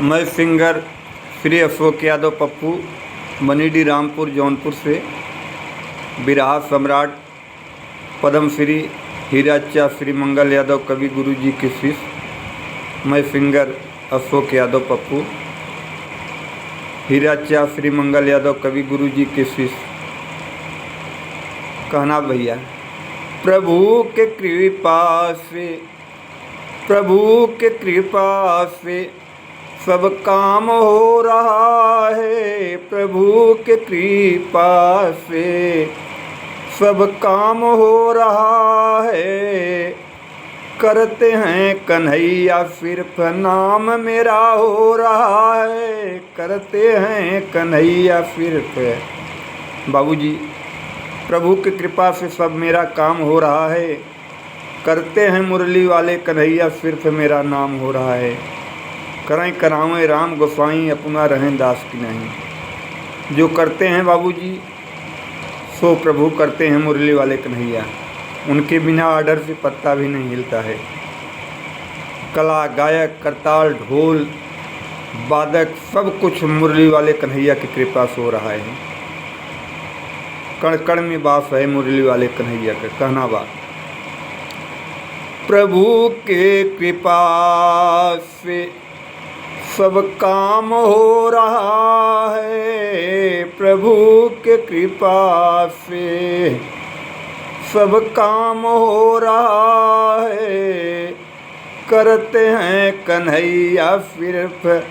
मैं सिंगर श्री अशोक यादव पप्पू मनीडी रामपुर जौनपुर से बिरहा सम्राट पद्मश्री हीराचा श्री मंगल यादव कवि गुरु जी के शिष्य मैं सिंगर अशोक यादव पप्पू हीराचा श्री मंगल यादव कवि गुरु जी के शिष्य। कहना भैया, प्रभु के कृपा से सब काम हो रहा है। प्रभु के कृपा से सब काम हो रहा है। करते हैं कन्हैया सिर्फ नाम मेरा हो रहा है। करते हैं कन्हैया सिर्फ। बाबूजी, प्रभु की कृपा से सब मेरा काम हो रहा है। करते हैं मुरली वाले कन्हैया सिर्फ मेरा नाम हो रहा है। करें करावें राम गोसाई अपना रहें दास की नहीं। जो करते हैं बाबूजी सो प्रभु करते हैं मुरली वाले कन्हैया। उनके बिना आर्डर से पत्ता भी नहीं हिलता है। कला, गायक, करताल, ढोल, वादक सब कुछ मुरली वाले कन्हैया की कृपा से हो रहा है। कण कण में वास है मुरली वाले कन्हैया का। कहना बा, प्रभु के कृपा से सब काम हो रहा है। प्रभु के कृपा से सब काम हो रहा है। करते हैं कन्हैया सिर्फ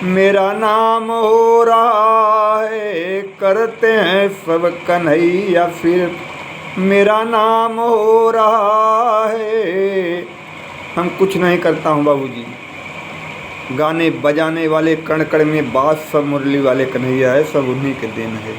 मेरा नाम हो रहा है। करते हैं सब कन्हैया सिर्फ मेरा नाम हो रहा है। हम कुछ नहीं करता हूँ बाबूजी। गाने बजाने वाले कण कण में बास सब मुरली वाले कन्हैया है। सब उन्हीं के देन है।